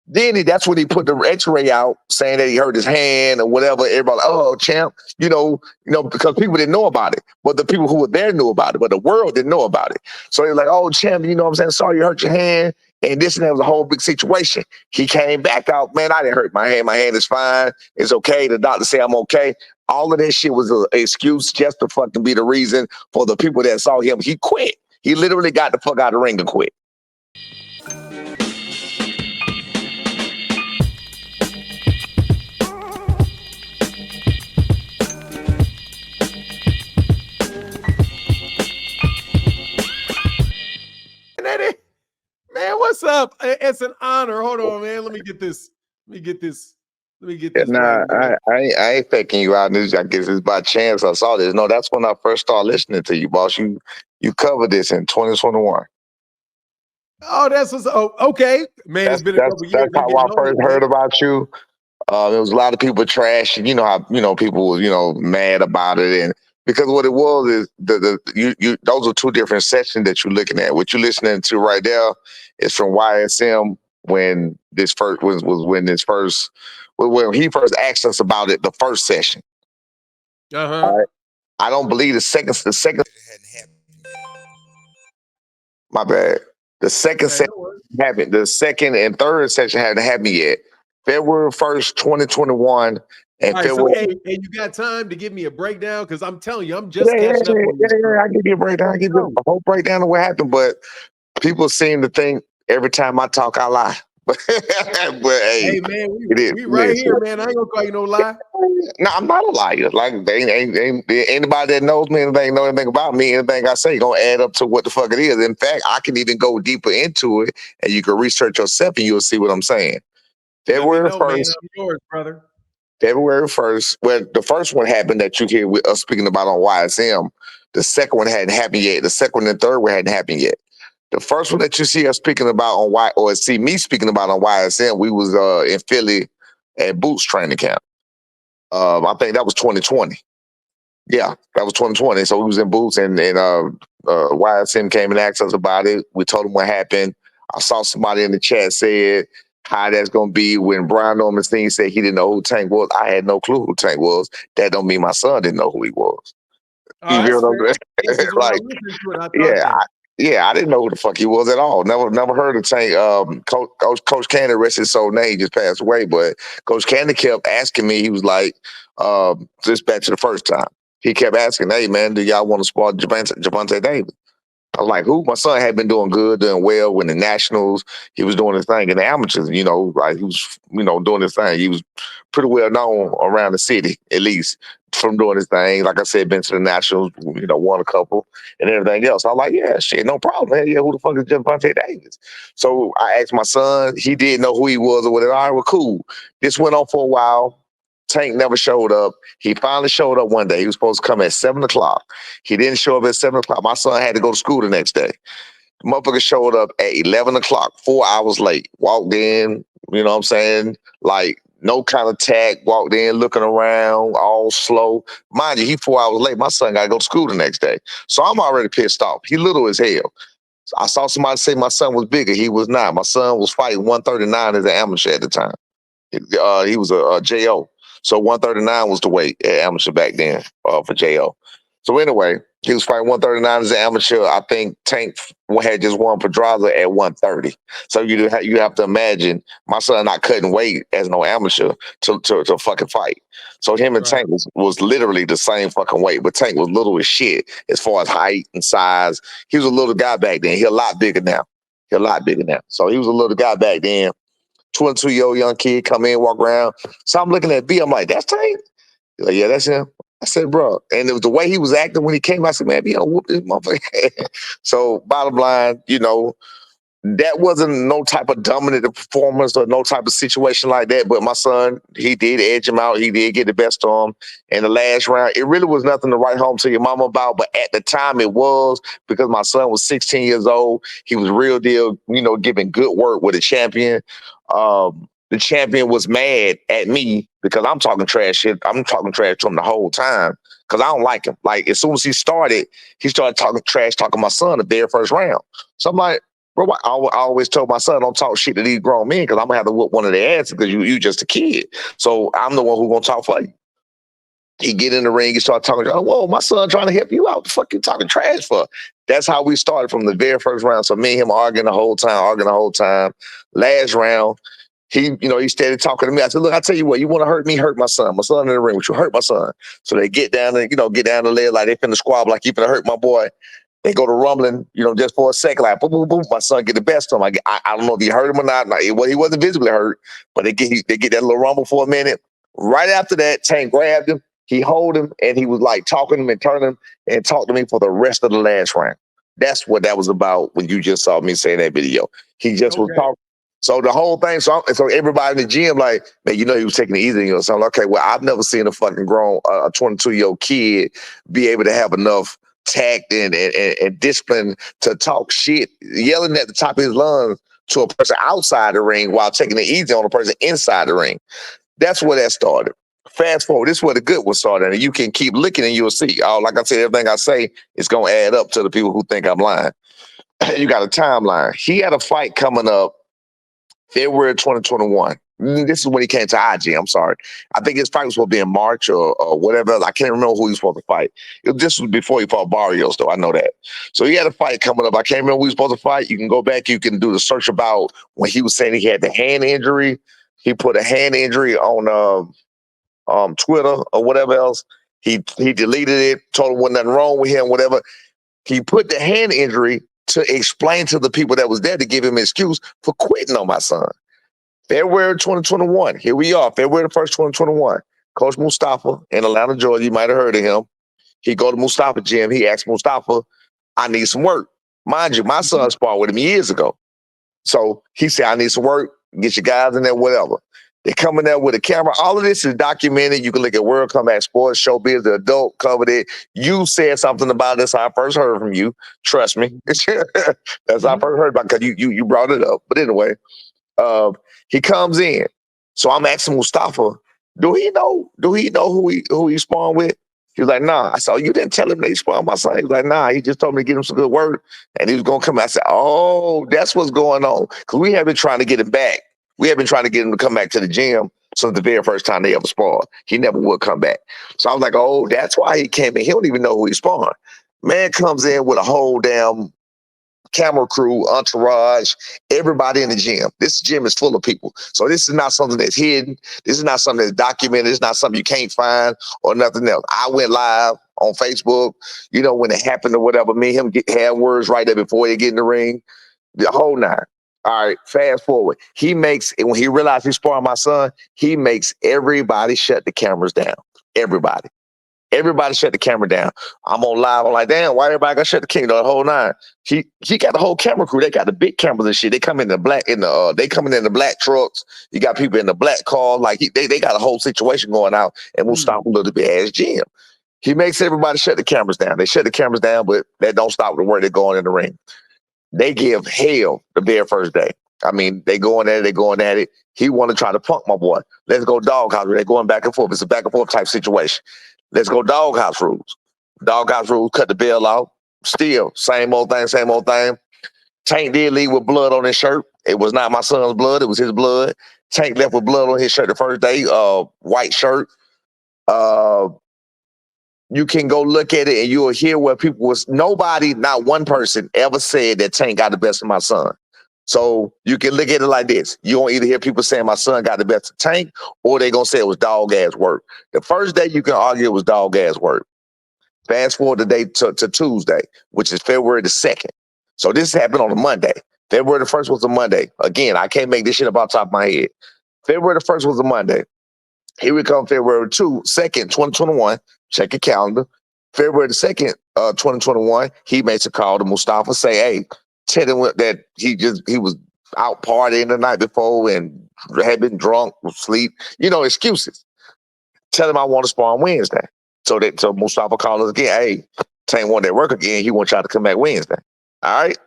That's when he put the X-ray out saying that he hurt his hand or whatever. Everybody, like, oh, champ, because people didn't know about it, but the people who were there knew about it, but the world didn't know about it. So they're like, oh, champ, you know what I'm saying? Sorry, you hurt your hand, and this and that was a whole big situation. He came back out, man. I didn't hurt my hand. My hand is fine. It's okay. The doctor said I'm okay. All of that shit was an excuse just to fucking be the reason for the people that saw him. He quit. He literally got the fuck out of the ring and quit. Man, what's up? It's an honor. Hold on, man. Let me get this. Let me get this right. Nah, I ain't faking you out. I guess it's by chance I saw this. No, that's when I first started listening to you, boss. You covered this in 2021. Oh, okay. Man, it's been a couple years. That's how I first heard about you. There was a lot of people trashing. You know how people was mad about it, and because what it was is you those are two different sections that you're looking at. What you're listening to right there is from YSM when this first was when this first when he first asked us about it, the first session. All right. I don't believe the second hadn't happened. My bad. The second session happened. The second and third session hadn't happened yet. February 1st, 2021. And February. So, you got time to give me a breakdown? Because I'm telling you, I'm just catching up on this. I give you a breakdown. I give you a whole breakdown of what happened. But people seem to think every time I talk, I lie. But hey man, we right here, man. I ain't gonna call you no lie. No, I'm not a liar. Like anybody that knows me, anything know anything about me, anything I say gonna add up to what the fuck it is. In fact, I can even go deeper into it, and you can research yourself, and you'll see what I'm saying. February 1st, I'm yours, brother. February 1st. Well, the first one happened that you hear with us speaking about on YSM. The second one hadn't happened yet. The second one and third one hadn't happened yet. The first one that you see us speaking about see me speaking about on YSM, we was in Philly at Boots training camp. I think that was 2020. Yeah, that was 2020. So we was in Boots and YSM came and asked us about it. We told him what happened. I saw somebody in the chat said how that's going to be when Brian Norman Steen said he didn't know who Tank was. I had no clue who Tank was. That don't mean my son didn't know who he was. You know what I'm saying? Like, I didn't know who the fuck he was at all. Never heard of Tank. Coach Cannon, rest his soul name, just passed away. But Coach Cannon kept asking me. He was like, just back to the first time. He kept asking, "Hey man, do y'all want to spar Gervonta Davis?" I was like, who? My son had been doing good, doing well in the nationals. He was doing his thing in the amateurs, like he was, doing his thing. He was pretty well known around the city, at least from doing his thing. Like I said, been to the nationals, won a couple and everything else. I was like, yeah, shit, no problem. Hey, yeah, who the fuck is Gervonta Davis? So I asked my son, he didn't know who he was or whatever. All right, well, cool. This went on for a while. Tank never showed up. He finally showed up one day. He was supposed to come at 7 o'clock. He didn't show up at 7 o'clock. My son had to go to school the next day. The motherfucker showed up at 11 o'clock, 4 hours late. Walked in, you know what I'm saying? Like, no kind of tag. Walked in, looking around, all slow. Mind you, he 4 hours late. My son got to go to school the next day. So I'm already pissed off. He little as hell. I saw somebody say my son was bigger. He was not. My son was fighting 139 as an amateur at the time. He was a JO. So 139 was the weight at amateur back then for JO. So anyway, he was fighting 139 as an amateur. I think Tank had just won Pedraza at 130. So you have to imagine my son not cutting weight as no amateur to fucking fight. So him and Tank was literally the same fucking weight, but Tank was little as shit as far as height and size. He was a little guy back then. He a lot bigger now. So he was a little guy back then. 22-year-old young kid come in, walk around. So I'm looking at B. I'm like, that's Tank? He's like, yeah, that's him. I said, bro. And it was the way he was acting when he came. I said, man, B, I'll whoop this motherfucker. So bottom line, that wasn't no type of dominant performance or no type of situation like that. But my son, he did edge him out. He did get the best of him in the last round. It really was nothing to write home to your mama about. But at the time it was, because my son was 16 years old. He was real deal, giving good work with a champion. The champion was mad at me because I'm talking trash shit. I'm talking trash to him the whole time because I don't like him. Like, as soon as he started talking trash, talking my son the very first round. So I'm like, Bro, I always told my son, don't talk shit to these grown men because I'm gonna have to whoop one of their asses because you just a kid. So I'm the one who gonna talk for you. He get in the ring, he start talking. Oh, whoa, my son trying to help you out. The fuck you talking trash for? That's how we started from the very first round. So me and him arguing the whole time, arguing the whole time. Last round, he started talking to me. I said, look, I tell you what, you want to hurt me, hurt my son. My son in the ring, but you hurt my son. So they get down and get down the leg like they finna squabble, like you finna hurt my boy. They go to rumbling, just for a second, like boom, boom, boom. My son get the best of him. I don't know if he hurt him or not. He wasn't visibly hurt, but they get that little rumble for a minute. Right after that, Tank grabbed him, he hold him, and he was like talking to him and turning him and talked to me for the rest of the last round. That's what that was about when you just saw me say that video. He just was talking. So the whole thing, so everybody in the gym, like, man, he was taking it easy. So I'm like, okay, well, I've never seen a fucking grown, 22-year-old kid be able to have enough tact and discipline to talk shit, yelling at the top of his lungs to a person outside the ring while taking it easy on a person inside the ring. That's where that started. Fast forward, this is where the good one started, and you can keep looking and you'll see. Oh, like I said, everything I say is gonna add up to the people who think I'm lying. You got a timeline. He had a fight coming up February 2021. This is when he came to IG. I'm sorry. I think his fight was supposed to be in March or whatever. I can't remember who he was supposed to fight. This was before he fought Barrios, though. I know that. So he had a fight coming up. I can't remember who he was supposed to fight. You can go back. You can do the search about when he was saying he had the hand injury. He put a hand injury on Twitter or whatever else. He deleted it, told him wasn't nothing wrong with him, whatever. He put the hand injury to explain to the people that was there to give him an excuse for quitting on my son. February 2021. Here we are, February the 1st, 2021. Coach Mustafa in Atlanta, Georgia. You might have heard of him. He go to Mustafa gym. He asked Mustafa, I need some work. Mind you, my son sparred with him years ago. So he said, I need some work. Get your guys in there, whatever. They come in there with a camera. All of this is documented. You can look at World Combat Sports, Showbiz, the adult covered it. You said something about this. I first heard from you. Trust me. That's I first heard about because you brought it up. But anyway, he comes in. So I'm asking Mustafa, do he know who he spawned with? He was like, nah. I said, oh, you didn't tell him they spawned my son. He was like, nah, he just told me to get him some good word. And he was gonna come out. I said, oh, that's what's going on. Because we have been trying to get him back. We have been trying to get him to come back to the gym since the very first time they ever spawned. He never would come back. So I was like, oh, that's why he came in. He don't even know who he spawned. Man comes in with a whole damn camera crew, entourage, everybody in the gym. This gym is full of people. So this is not something that's hidden. This is not something that's documented. It's not something you can't find or nothing else. I went live on Facebook, when it happened or whatever. Me and him had words right there before they get in the ring. The whole nine. All right, fast forward. When he realized he's sparring my son, he makes everybody shut the cameras down. Everybody. Everybody shut the camera down. I'm on live. I'm like, damn, why everybody got shut the camera? The whole nine. He got the whole camera crew. They got the big cameras and shit. They come in the black they coming in the black trucks. You got people in the black car. Like they got a whole situation going out, and we'll stop a little bit ass Jim. He makes everybody shut the cameras down. They shut the cameras down, but that don't stop the work they're going in the ring. They give hell the very first day. I mean, they going at it. He want to try to punk my boy. Let's go doghouse. They're going back and forth. It's a back and forth type situation. Let's go doghouse rules. Doghouse rules, cut the bell out. Still, same old thing, same old thing. Tank did leave with blood on his shirt. It was not my son's blood. It was his blood. Tank left with blood on his shirt the first day. White shirt. You can go look at it and you'll hear where nobody, not one person ever said that Tank got the best of my son. So you can look at it like this. You're going to either hear people saying my son got the best of Tank, or they're going to say it was dog ass work. The first day you can argue it was dog ass work. Fast forward the day to Tuesday, which is February the 2nd. So this happened on a Monday. February the 1st was a Monday. Again, I can't make this shit up off the top of my head. February the 1st was a Monday. Here we come February 2nd, 2021. Check your calendar. February the 2nd, 2021, he makes a call to Mustafa, say, hey, tell him that he was out partying the night before and had been drunk, sleep, excuses. Tell him I want to spar on Wednesday. So Mustafa called us again. Hey, Tank want that work again. He wants y'all to come back Wednesday. All right.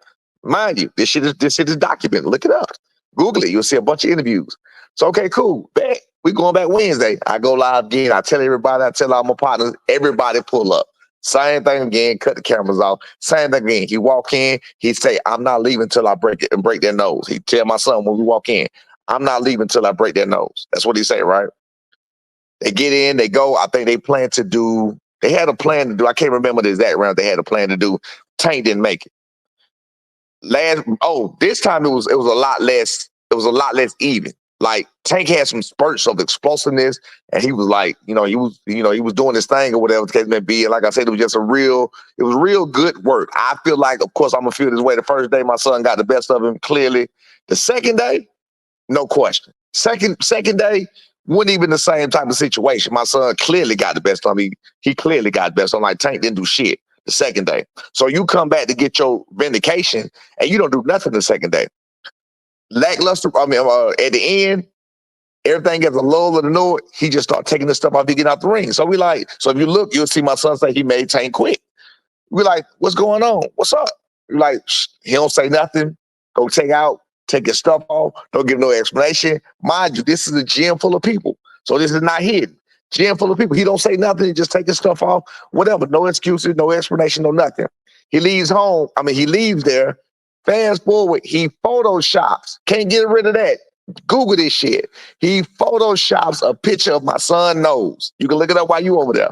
Mind you, this shit is documented. Look it up. Google it. You'll see a bunch of interviews. So okay, cool. Bet. We going back Wednesday. I go live again. I tell everybody, I tell all my partners, everybody pull up. Same thing again, cut the cameras off. Same thing again. He walk in, he say, I'm not leaving till I break it and break their nose. He tell my son when we walk in, I'm not leaving till I break their nose. That's what he say, right? They get in, they go. I think they had a plan to do. I can't remember the exact round they had a plan to do. Tank didn't make it. This time it was a lot less. It was a lot less even. Like Tank had some spurts of explosiveness, and he was like, he was doing his thing or whatever the case may be. And like I said, it was real good work. I feel like, of course, I'm gonna feel this way. The first day, my son got the best of him clearly. The second day, no question. Second day, wasn't even the same type of situation. My son clearly got the best of me. He clearly got the best of him. Like Tank didn't do shit the second day. So you come back to get your vindication, and you don't do nothing the second day. Lackluster. At the end, everything gets a lull of the noise. He just start taking the stuff off. He get out the ring. So so if you look, you'll see my son say he made Tank quit. We're like, what's going on? What's up? We're like, he don't say nothing. Go take his stuff off. Don't give no explanation. Mind you, this is a gym full of people. So this is not hidden. Gym full of people. He don't say nothing. He just take his stuff off. Whatever. No excuses, no explanation, no nothing. He leaves home. He leaves there. Fast forward, he photoshops. Can't get rid of that. Google this shit. He photoshops a picture of my son's nose. You can look it up while you over there.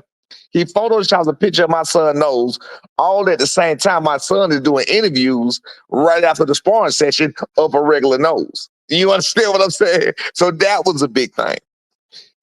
He photoshops a picture of my son's nose, all at the same time my son is doing interviews right after the sparring session of a regular nose. You understand what I'm saying? So that was a big thing.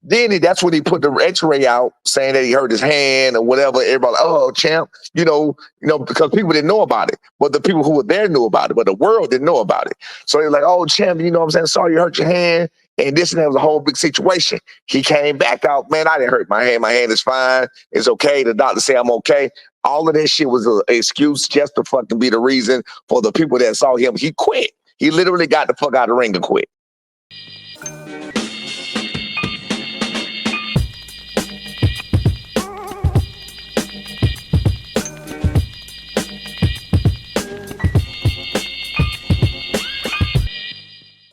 Then that's when he put the X-ray out, saying that he hurt his hand or whatever. Everybody, oh, champ, because people didn't know about it, but the people who were there knew about it, but the world didn't know about it. So they're like, oh, champ, you know what I'm saying? Sorry you hurt your hand, and this and that was a whole big situation. He came back out, man, I didn't hurt my hand. My hand is fine. It's okay. The doctor said I'm okay. All of that shit was an excuse just to fucking be the reason for the people that saw him. He quit. He literally got the fuck out of the ring and quit.